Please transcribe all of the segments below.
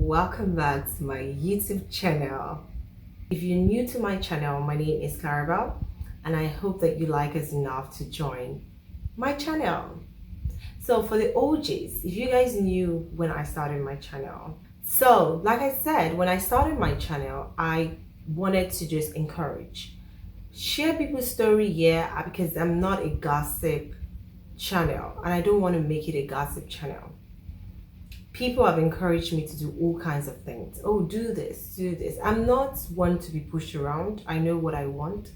welcome back to my YouTube channel. If you're new to my channel, my name is Clarabelle and I hope that you like us enough to join my channel. So for the OGs, if you guys knew when I started my channel, so like I said, when I started my channel, I wanted to just encourage, share people's story, yeah, because I'm not a gossip channel and I don't want to make it a gossip channel. People have encouraged me to do all kinds of things. Oh, do this, do this. I'm not one to be pushed around. I know what I want.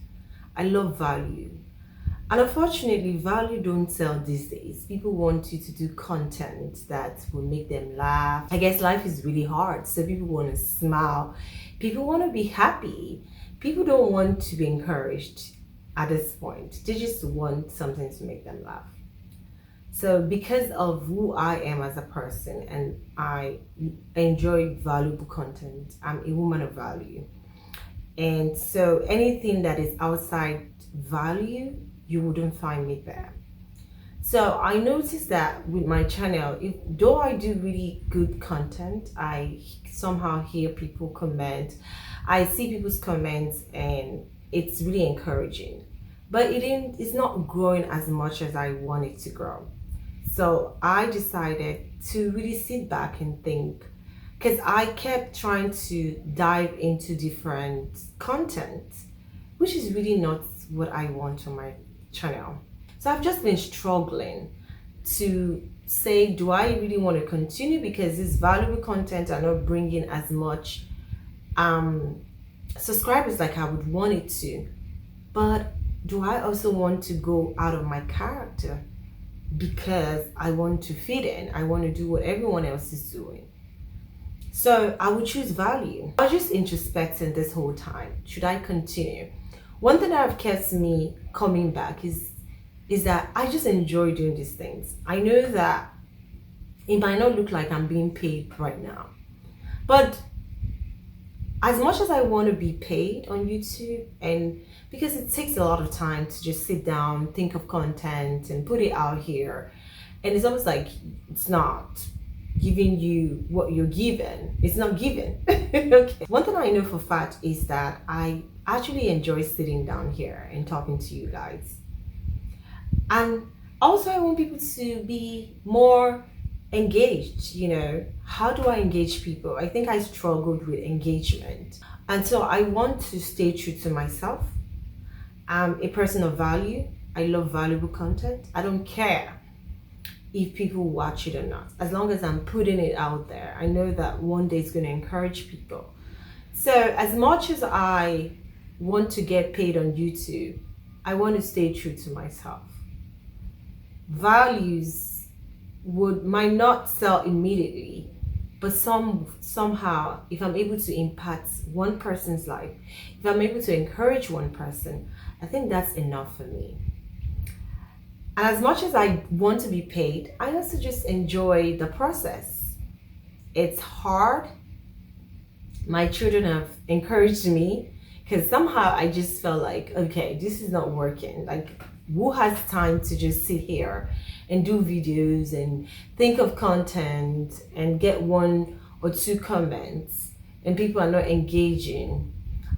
I love value. And unfortunately, value don't sell these days. People want you to do content that will make them laugh. I guess life is really hard, so people want to smile. People want to be happy. People don't want to be encouraged at this point. They just want something to make them laugh. So because of who I am as a person and I enjoy valuable content, I'm a woman of value. And so anything that is outside value, you wouldn't find me there. So I noticed that with my channel, though I do really good content, I somehow hear people comment, I see people's comments and it's really encouraging. But it's not growing as much as I want it to grow. So I decided to really sit back and think, because I kept trying to dive into different content, which is really not what I want on my channel. So I've just been struggling to say, do I really want to continue because this valuable content are not bringing as much subscribers like I would want it to, but do I also want to go out of my character because I want to fit in, I want to do what everyone else is doing? So I would choose value. I was just introspecting this whole time. Should I continue? One thing that have kept me coming back is that I just enjoy doing these things. I know that it might not look like I'm being paid right now, but as much as I want to be paid on YouTube, and because it takes a lot of time to just sit down, think of content and put it out here, and it's almost like it's not giving you what you're given. It's not given. Okay. One thing I know for fact is that I actually enjoy sitting down here and talking to you guys. And also I want people to be more engaged. How do I engage people? I think I struggled with engagement, and so I want to stay true to myself. I'm a person of value. I love valuable content. I don't care if people watch it or not, as long as I'm putting it out there. I know that one day it's going to encourage people. So as much as I want to get paid on YouTube, I want to stay true to myself. Values might not sell immediately, but somehow if I'm able to impact one person's life, if I'm able to encourage one person, I think that's enough for me. And as much as I want to be paid, I also just enjoy the process. It's hard. My children have encouraged me because somehow I just felt like, okay, this is not working. Like, who has time to just sit here and do videos and think of content and get one or two comments and people are not engaging?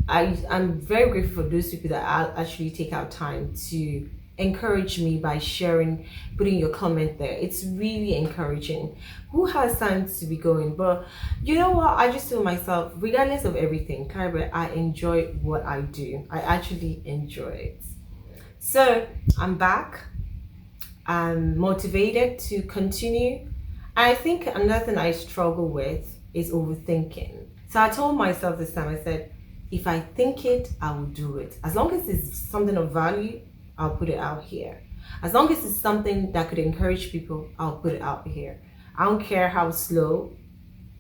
I'm very grateful for those people that actually take out time to encourage me by sharing, putting your comment there. It's really encouraging. Who has time to be going? But you know what? I just feel myself, regardless of everything, I enjoy what I do. I actually enjoy it. So I'm back. I'm motivated to continue. I think another thing I struggle with is overthinking. So I told myself this time, I said, if I think it, I will do it. As long as it's something of value, I'll put it out here. As long as it's something that could encourage people, I'll put it out here. I don't care how slow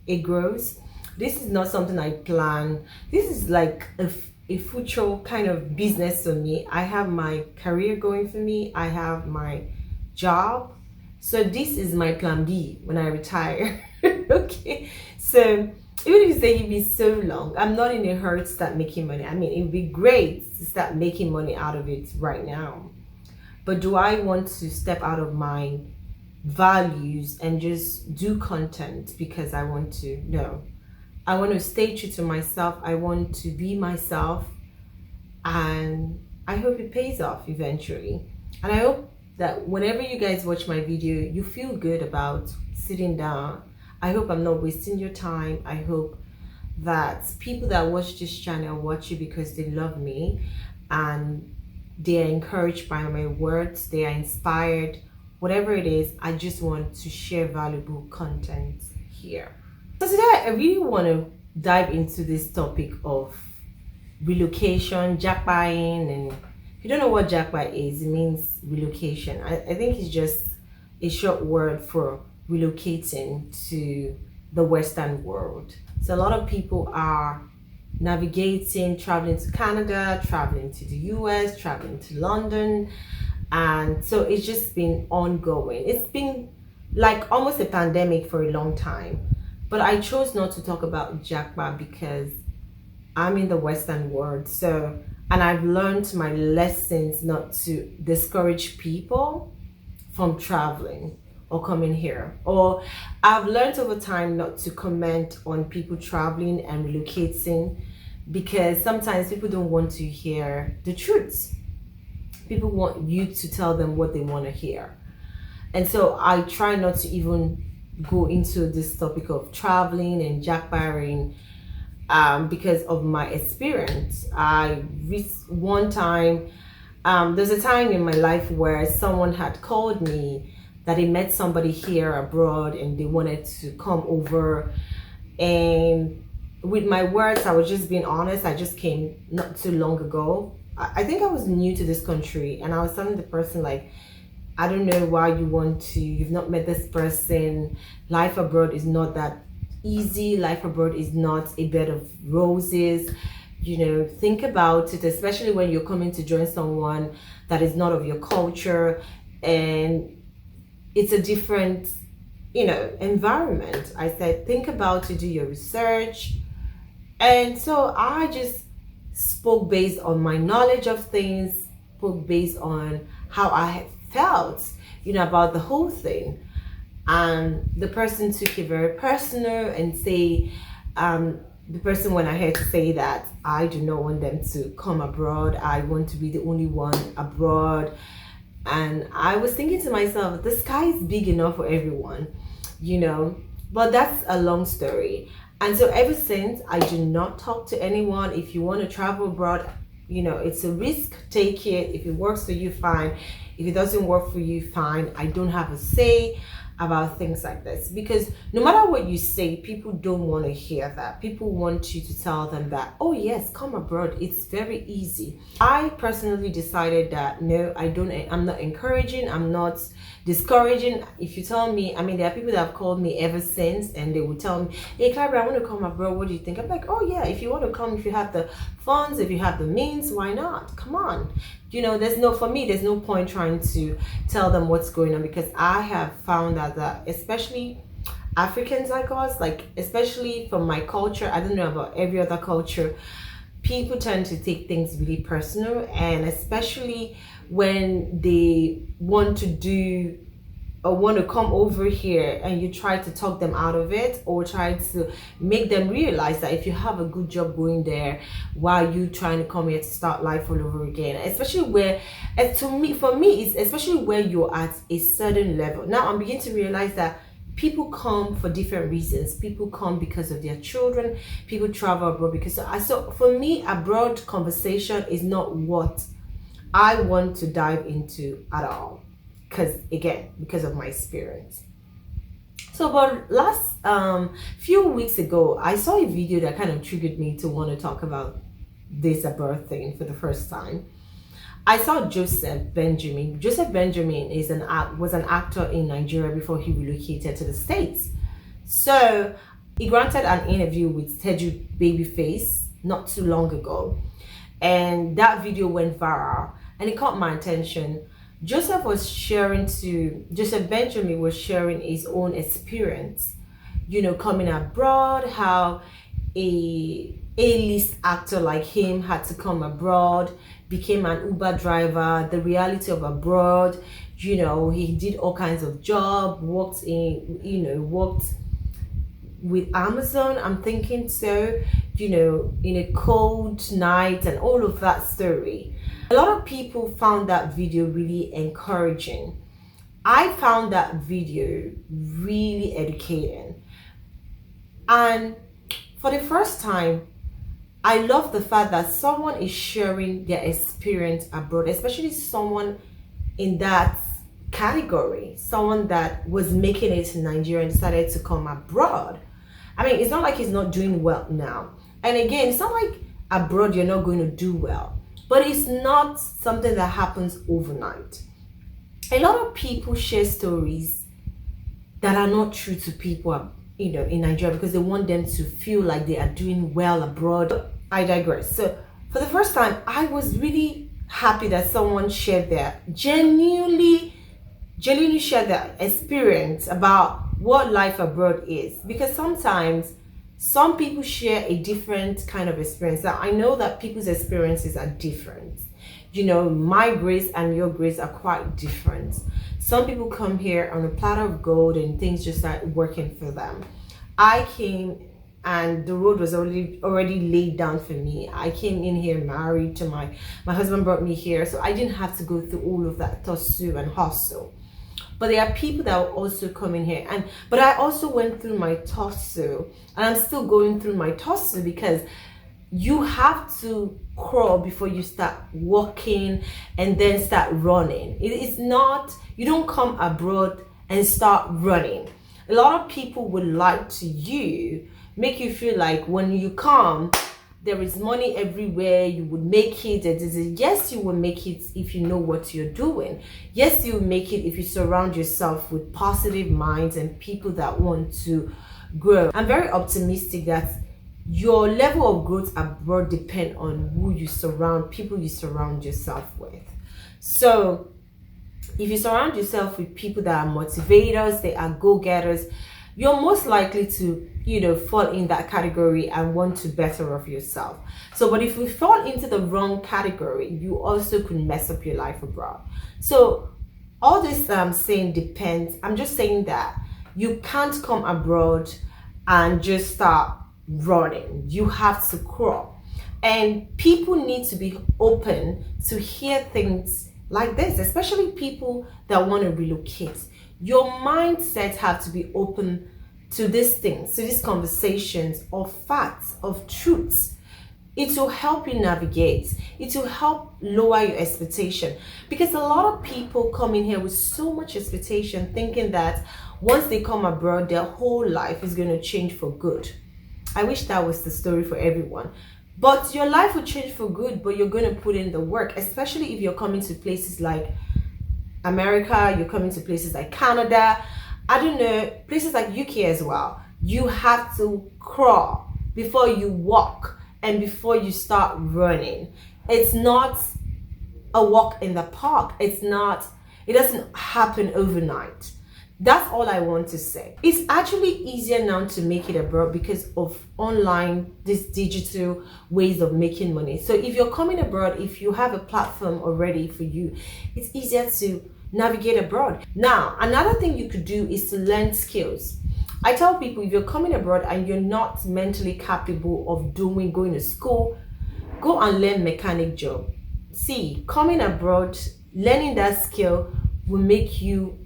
it grows. This is not something I plan. This is like a future kind of business for me. I have my career going for me. I have my job. So this is my plan B when I retire. Okay. So even if you say it'd be so long, I'm not in a hurry to start making money. I mean, it would be great to start making money out of it right now. But do I want to step out of my values and just do content because I want to? No. I want to stay true to myself. I want to be myself, and I hope it pays off eventually. And I hope that whenever you guys watch my video, you feel good about sitting down. I hope I'm not wasting your time. I hope that people that watch this channel watch it because they love me and they are encouraged by my words, they are inspired. Whatever it is, I just want to share valuable content here. So today I really want to dive into this topic of relocation, jackpotting. And if you don't know what jackpot is, it means relocation. I think it's just a short word for relocating to the Western world. So a lot of people are navigating, traveling to Canada, traveling to the US, traveling to London. And so it's just been ongoing. It's been like almost a pandemic for a long time. But I chose not to talk about jackpot because I'm in the Western world. So, and I've learned my lessons not to discourage people from traveling or coming here. Or I've learned over time not to comment on people traveling and relocating because sometimes people don't want to hear the truth. People want you to tell them what they want to hear. And so I try not to even go into this topic of traveling and jackpotting because of my experience. One time, there's a time in my life where someone had called me that they met somebody here abroad and they wanted to come over. And with my words, I was just being honest. I just came not too long ago. I think I was new to this country, and I was telling the person, like, I don't know why you've not met this person. Life abroad is not that easy. Life abroad is not a bed of roses. You know, think about it, especially when you're coming to join someone that is not of your culture and it's a different, environment. I said, think about it, do your research. And so I just spoke based on my knowledge of things, spoke based on how I had felt, about the whole thing. And the person took it very personal and say, the person went ahead to say that I do not want them to come abroad. I want to be the only one abroad. And I was thinking to myself, the sky is big enough for everyone, but that's a long story. And so ever since, I do not talk to anyone. If you want to travel abroad, it's a risk, take it. If it works for you, fine. If it doesn't work for you, fine. I don't have a say about things like this because no matter what you say, people don't want to hear that. People want you to tell them that, oh yes, come abroad, it's very easy. I personally decided that no, I'm not encouraging, I'm not discouraging. If you tell me, there are people that have called me ever since and they will tell me, hey Clara, I want to come abroad, what do you think? I'm like, oh yeah, if you want to come, if you have the funds, if you have the means, why not? Come on. There's no point trying to tell them what's going on because I have found that especially Africans like us, like especially from my culture, I don't know about every other culture, people tend to take things really personal, and especially when they want to do or want to come over here and you try to talk them out of it or try to make them realize that if you have a good job going there, why are you trying to come here to start life all over again? Especially where, for me, it's especially where you're at a certain level. Now I'm beginning to realize that people come for different reasons. People come because of their children. People travel abroad because, so for me, abroad conversation is not what I want to dive into at all. Because of my experience. So about last few weeks ago, I saw a video that kind of triggered me to want to talk about this abroad thing for the first time. I saw Joseph Benjamin. Joseph Benjamin was an actor in Nigeria before he relocated to the States. So he granted an interview with Teju Babyface not too long ago, and that video went viral and it caught my attention. Joseph Benjamin was sharing his own experience, coming abroad, how a A-list actor like him had to come abroad, became an Uber driver, the reality of abroad, he did all kinds of jobs, worked with Amazon? I'm thinking so, in a cold night and all of that story. A lot of people found that video really encouraging. I found that video really educating. And for the first time, I love the fact that someone is sharing their experience abroad, especially someone in that category, someone that was making it in Nigeria and decided to come abroad. I mean, it's not like he's not doing well now. And again, it's not like abroad you're not going to do well, but it's not something that happens overnight. A lot of people share stories that are not true to people, in Nigeria, because they want them to feel like they are doing well abroad. I digress. So for the first time, I was really happy that someone shared their genuinely shared their experience about what life abroad is, because sometimes some people share a different kind of experience. Now I know that people's experiences are different. My grace and your grace are quite different. Some people come here on a platter of gold and things just start working for them. I came and the road was already laid down for me. I came in here married to my husband brought me here, so I didn't have to go through all of that tussle and hustle. But there are people that will also come in here, but I also went through my tussle, and I'm still going through my tussle, because you have to crawl before you start walking and then start running. It's not, you don't come abroad and start running. A lot of people would lie to you, make you feel like when you come, there is money everywhere, you would make it. Yes, you will make it if you know what you're doing. Yes, you will make it if you surround yourself with positive minds and people that want to grow. I'm very optimistic that your level of growth abroad depends on people you surround yourself with. So if you surround yourself with people that are motivators, they are go-getters, you're most likely to fall in that category and want to better off yourself. So but if you fall into the wrong category, you also could mess up your life abroad. So all this saying depends. I'm just saying that you can't come abroad and just start running. You have to crawl, and people need to be open to hear things like this, especially people that want to relocate. Your mindset have to be open to these things, to these conversations of facts, of truths. It will help you navigate. It will help lower your expectation, because a lot of people come in here with so much expectation, thinking that once they come abroad, their whole life is going to change for good. I wish that was the story for everyone. But your life will change for good, but you're going to put in the work, especially if you're coming to places like America, you're coming to places like Canada, I don't know, places like UK as well. You have to crawl before you walk and before you start running. It's not a walk in the park. It doesn't happen overnight. That's all I want to say. It's actually easier now to make it abroad because of online, these digital ways of making money. So if you're coming abroad, if you have a platform already for you, it's easier to navigate abroad. Now, another thing you could do is to learn skills. I tell people, if you're coming abroad and you're not mentally capable of going to school, go and learn mechanic job. See, coming abroad, learning that skill will make you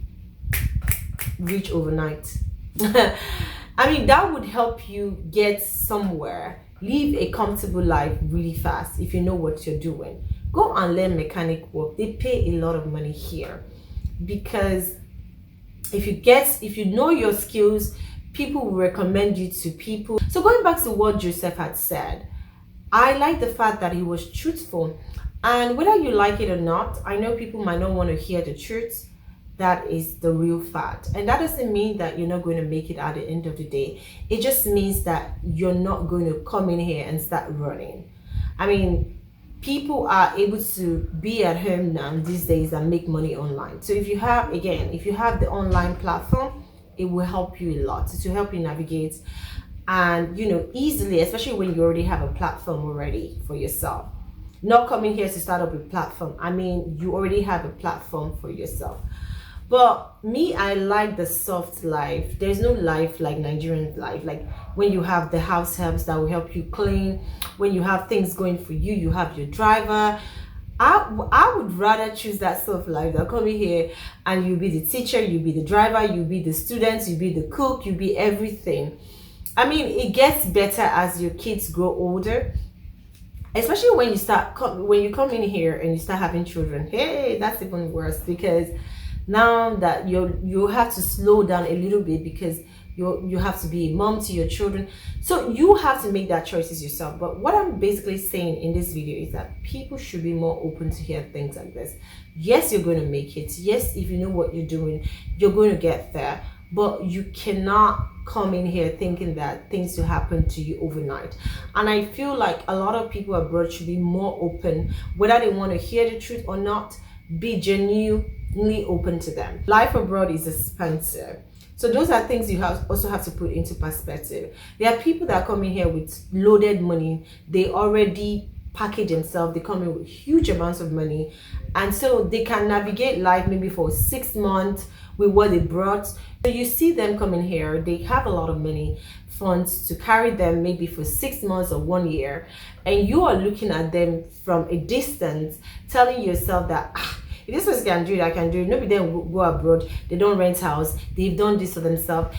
rich overnight. I mean, that would help you get somewhere, live a comfortable life really fast if you know what you're doing. Go and learn mechanic work. They pay a lot of money here, because if you know your skills, people will recommend you to people. So going back to what Joseph had said, I like the fact that he was truthful. And whether you like it or not, I know people might not want to hear the truth. That is the real fact. And that doesn't mean that you're not going to make it at the end of the day. It just means that you're not going to come in here and start running. I mean, people are able to be at home now these days and make money online. So if you have the online platform, it will help you a lot. It will help you navigate and easily, especially when you already have a platform already for yourself. Not coming here to start up a platform. I mean, you already have a platform for yourself. But me, I like the soft life. There's no life like Nigerian life. Like when you have the house helps that will help you clean, when you have things going for you, you have your driver. I would rather choose that soft life than coming here and you be the teacher, you be the driver, you be the student, you be the cook, you be everything. I mean, it gets better as your kids grow older, especially when when you come in here and you start having children. Hey, that's even worse, because now that you have to slow down a little bit, because you have to be a mom to your children, so you have to make that choices yourself. But what I'm basically saying in this video is that people should be more open to hear things like this. Yes, you're going to make it. Yes, if you know what you're doing, you're going to get there. But you cannot come in here thinking that things will happen to you overnight. And I feel like a lot of people abroad should be more open, whether they want to hear the truth or not. Be genuinely open to them. Life abroad is expensive. So those are things you also have to put into perspective. There are people that come in here with loaded money. They already package themselves. They come in with huge amounts of money. And so they can navigate life maybe for 6 months with what they brought. So you see them coming here, they have a lot of money, funds to carry them maybe for 6 months or 1 year. And you are looking at them from a distance, telling yourself that, if this person can do it, I can do it. Nobody then go abroad. They don't rent house. They've done this for themselves.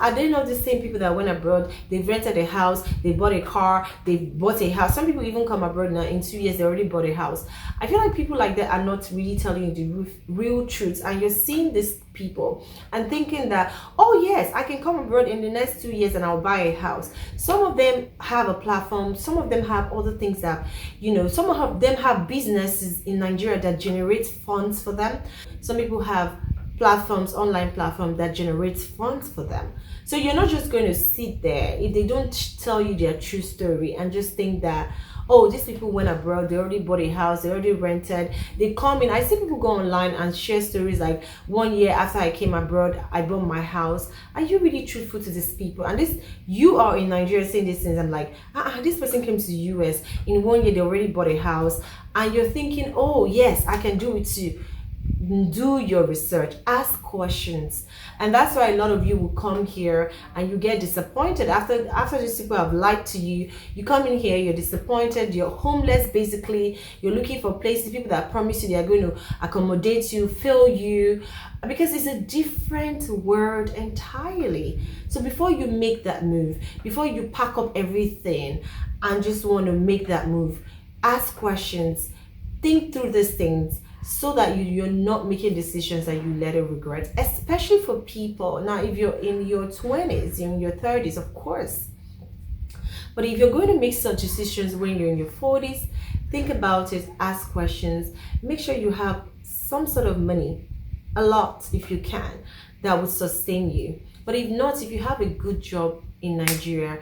Are they not the same people that went abroad? They've rented a house. They bought a car. They bought a house. Some people even come abroad now. In 2 years, they already bought a house. I feel like people like that are not really telling you the real truth. And you're seeing these people and thinking that, oh yes, I can come abroad in the next 2 years and I'll buy a house. Some of them have a platform. Some of them have other things that, some of them have businesses in Nigeria that generate funds for them. Some people have online platforms that generate funds for them. So you're not just going to sit there if they don't tell you their true story and just think that, oh, these people went abroad, they already bought a house, they already rented, they come in. I see people go online and share stories like, 1 year after I came abroad, I bought my house. Are you really truthful to these people? And you are in Nigeria saying these things. I'm like, this person came to the US, in 1 year they already bought a house, and you're thinking, oh yes, I can do it too. Do your research, ask questions. And that's why a lot of you will come here and you get disappointed after these people have lied to you. You come in here, you're disappointed, you're homeless basically, you're looking for places, people that promise you they are going to accommodate you, fill you, because it's a different world entirely. So before you make that move, before you pack up everything and just want to make that move, ask questions, think through these things, so that you're not making decisions that you later regret, especially for people. Now, if you're in your 20s, in your 30s, of course. But if you're going to make such decisions when you're in your 40s, think about it, ask questions, make sure you have some sort of money, a lot if you can, that would sustain you. But if not, if you have a good job in Nigeria,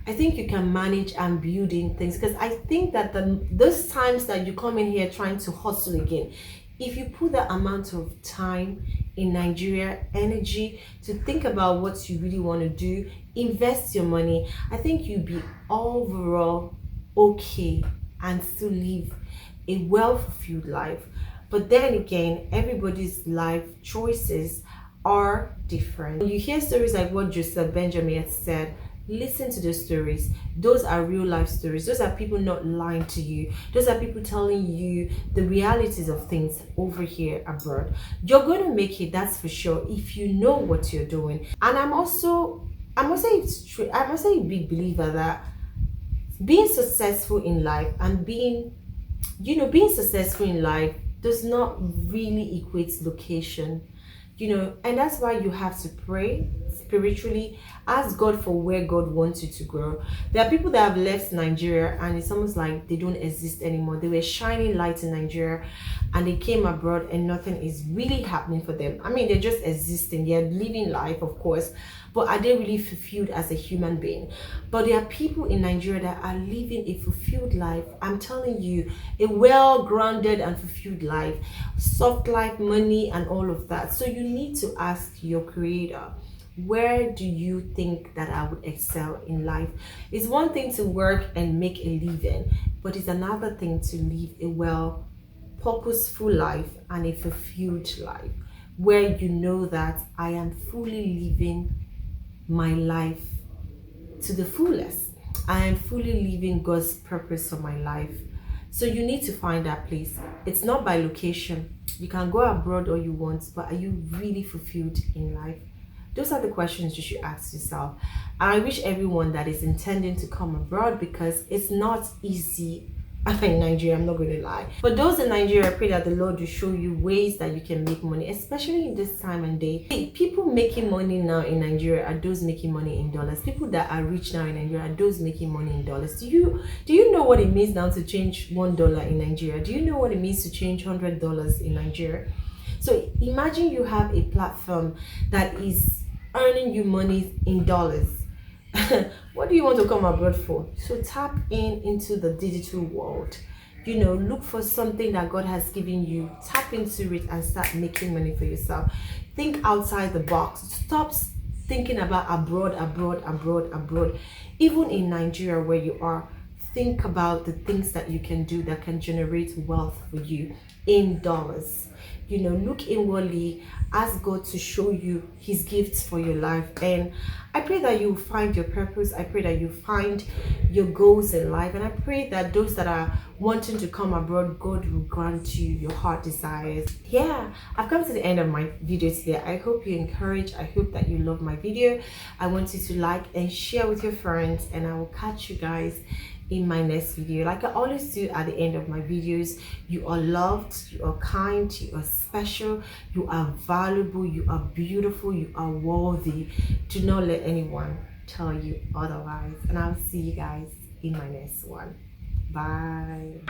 I think you can manage and building things, because I think that those times that you come in here trying to hustle again, if you put that amount of time in Nigeria, energy to think about what you really want to do, invest your money, I think you'll be overall okay and still live a well-fulfilled life. But then again, everybody's life choices are different. When you hear stories like what Joseph Benjamin had said, listen to those stories. Those are real life stories. Those are people not lying to you. Those are people telling you the realities of things over here abroad. You're going to make it, that's for sure, if you know what you're doing. And I must say it's true. I must say a big believer that being successful in life and being successful in life does not really equate location. And that's why you have to pray spiritually, ask God for where God wants you to grow. There are people that have left Nigeria and it's almost like they don't exist anymore. They were shining lights in Nigeria and they came abroad and nothing is really happening for them. I mean, they're just existing, they're living life, of course, but are they really fulfilled as a human being? But there are people in Nigeria that are living a fulfilled life. I'm telling you, a well-grounded and fulfilled life, soft life, money, and all of that. So you need to ask your creator, where do you think that I would excel in life? It's one thing to work and make a living, but it's another thing to live a well purposeful life and a fulfilled life, where you know that I am fully living my life to the fullest. I am fully living God's purpose for my life. So you need to find that place. It's not by location. You can go abroad all you want, but are you really fulfilled in life? Those are the questions you should ask yourself. And I wish everyone that is intending to come abroad, because it's not easy in Nigeria, I'm not going to lie. For those in Nigeria, I pray that the Lord will show you ways that you can make money, especially in this time and day. People making money now in Nigeria are those making money in dollars. People that are rich now in Nigeria are those making money in dollars. Do you know what it means now to change $1 in Nigeria? Do you know what it means to change $100 in Nigeria? So imagine you have a platform that is earning you money in dollars. What do you want to come abroad for? So tap into the digital world. Look for something that God has given you, tap into it and start making money for yourself. Think outside the box. Stop thinking about abroad. Even in Nigeria where you are, think about the things that you can do that can generate wealth for you in dollars. Look inwardly, ask God to show you his gifts for your life, and I pray that you find your purpose. I pray that you find your goals in life, and I pray that those that are wanting to come abroad, God will grant you your heart desires. Yeah, I've come to the end of my video today. I hope you're encouraged. I hope that you love my video. I want you to like and share with your friends, and I will catch you guys in my next video. Like I always do at the end of my videos, you are loved, you are kind, you are special, you are valuable, you are beautiful, you are worthy. Do not let anyone tell you otherwise, and I'll see you guys in my next one. Bye.